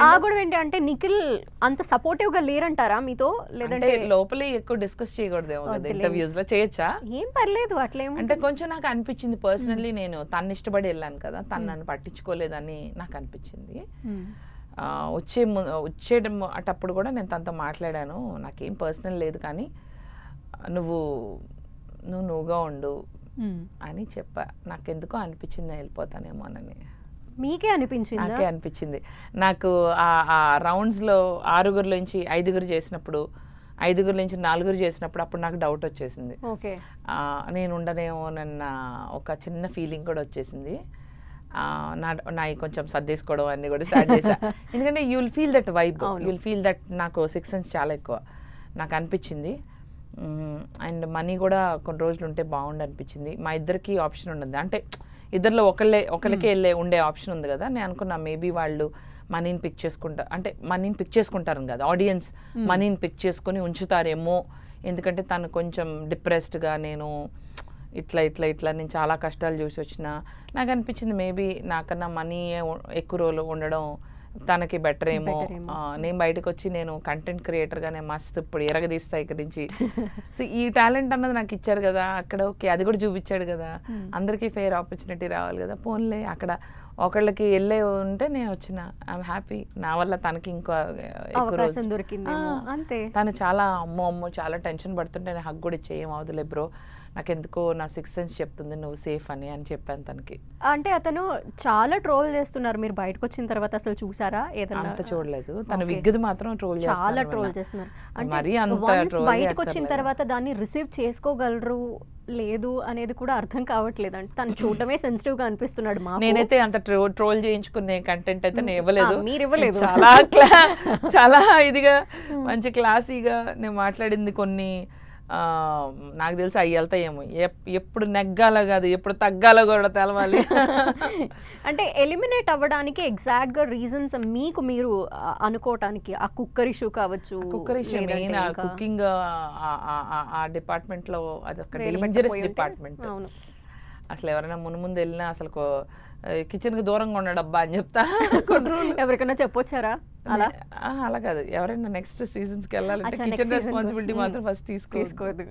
ఆ గొడవ ఏంటి అంటే నిఖిల్ అంత సపోర్టివ్ గా లేరంటారా మీతో, లేదంటే లోపలే ఎక్కువ డిస్కస్ చేయకూడదేమో కదా ఇంటర్వ్యూస్ లో, చేయొచ్చా? ఏం పర్లేదు అట్లేం అంటే కొంచెం నాకు అనిపించింది పర్సనల్లీ, నేను తను ఇష్టపడి వెళ్ళాను కదా, తను నన్ను పట్టించుకోలేదని నాకు అనిపించింది. వచ్చేటప్పుడు కూడా నేను తనతో మాట్లాడాను, నాకేం పర్సనల్ లేదు కానీ నువ్వుగా ఉండు అని చెప్పా. నాకెందుకో అనిపించింది వెళ్ళిపోతానేమోనని. మీకే అనిపించింది? నాకే అనిపించింది. నాకు ఆ రౌండ్స్లో 6 నుంచి 5 చేసినప్పుడు, 5 నుంచి 4 చేసినప్పుడు అప్పుడు నాకు డౌట్ వచ్చేసింది. నేను ఉండనేమోనన్న ఒక చిన్న ఫీలింగ్ కూడా వచ్చేసింది. నా కొంచెం సర్దేసుకోవడం అన్నీ కూడా స్టార్ట్ చేశా. ఎందుకంటే you will feel that vibe, you will feel that. నాకు 6 సెన్స్ చాలా ఎక్కువ నాకు అనిపించింది. అండ్ మనీ కూడా కొన్ని రోజులు ఉంటే బాగుండు అనిపించింది. మా ఇద్దరికి ఆప్షన్ ఉండదు, అంటే ఇద్దరిలో ఒకరికే ఉండే ఆప్షన్ ఉంది కదా. నేను అనుకున్నా మేబీ వాళ్ళు మనీని పిక్ చేసుకుంటారు కదా, ఆడియన్స్ మనీని పిక్ చేసుకొని ఉంచుతారేమో. ఎందుకంటే తను కొంచెం డిప్రెస్డ్గా, నేను ఇట్లా నేను చాలా కష్టాలు చూసి వచ్చిన, నాకు అనిపించింది మేబీ నాకన్నా మనీ ఎక్కువ రోజులు ఉండడం తనకి బెటర్ ఏమో. నేను బయటకు వచ్చి నేను కంటెంట్ క్రియేటర్గానే మస్తు ఇప్పుడు ఎరగదీస్తా ఇక్కడి నుంచి. సో ఈ టాలెంట్ అన్నది నాకు ఇచ్చారు కదా అక్కడ, ఓకే అది కూడా చూపించాడు కదా, అందరికీ ఫెయిర్ ఆపర్చునిటీ రావాలి కదా. పోన్లే అక్కడ ఒకళ్ళకి వెళ్ళే ఉంటే నేను వచ్చిన, ఐఎమ్ హ్యాపీ. నా వల్ల తనకి ఇంకా ఎక్కువ రోజు దొరికింది అంతే. తను చాలా అమ్మో చాలా టెన్షన్ పడుతుంటే నేను హగ్ కూడా ఇచ్చే, ఏం అవదులే బ్రో, నాకెందుకో నా 6 సెన్స్ చెప్తుంది నువ్వు సేఫ్ అని చెప్పాను తనకి. అంటే అతను చాలా ట్రోల్ చేస్తున్నారు, మీరు బయటకు వచ్చిన తర్వాత అసలు చూసారా? అంత చూడలేదు, తన విగ్గుది మాత్రం చాలా ట్రోల్ చేస్తున్నారు. మరి అంత బయటకు వచ్చిన తర్వాత దాన్ని రిసీవ్ చేసుకోగలరు లేదు అనేది కూడా అర్థం కావట్లేదు. అంటే తను చూడటమే సెన్సిటివ్ గా అనిపిస్తున్నాడు. నేనైతే అంత ట్రోల్ చేయించుకునే కంటెంట్ అయితే నేను ఇవ్వలేదు. మీరు ఇవ్వలేదు. చాలా ఇదిగా మంచి క్లాసీగా నేను మాట్లాడింది కొన్ని, నాకు తెలిసి అవి వెళ్తాయేమో. ఎప్పుడు నెగ్గాలో కాదు, ఎప్పుడు తగ్గాలో కూడా తెలవాలి. అంటే ఎలిమినేట్ అవ్వడానికి ఎగ్జాక్ట్ గా రీజన్స్ మీకు మీరు అనుకోవటానికి, ఆ కుక్కర్ ఇష్యూ కావచ్చు, కుక్కర్ ఇష్యూ మెయిన్, కుకింగ్ ఆ డిపార్ట్మెంట్ లో అది ఒక డేంజరస్ డిపార్ట్మెంట్. అసలు ఎవరైనా ముందు వెళ్ళినా అసలు కిచెన్ కి దూరంగా ఉన్నాడు అబ్బా అని చెప్తా. ఎవరికైనా చెప్పొచ్చారా? అలా కాదు, ఎవరైనా నెక్స్ట్ సీజన్స్ కి వెళ్ళాలంటే కిచెన్ రెస్పాన్సిబిలిటీ మాత్రం ఫస్ట్ తీసుకోవద్దు.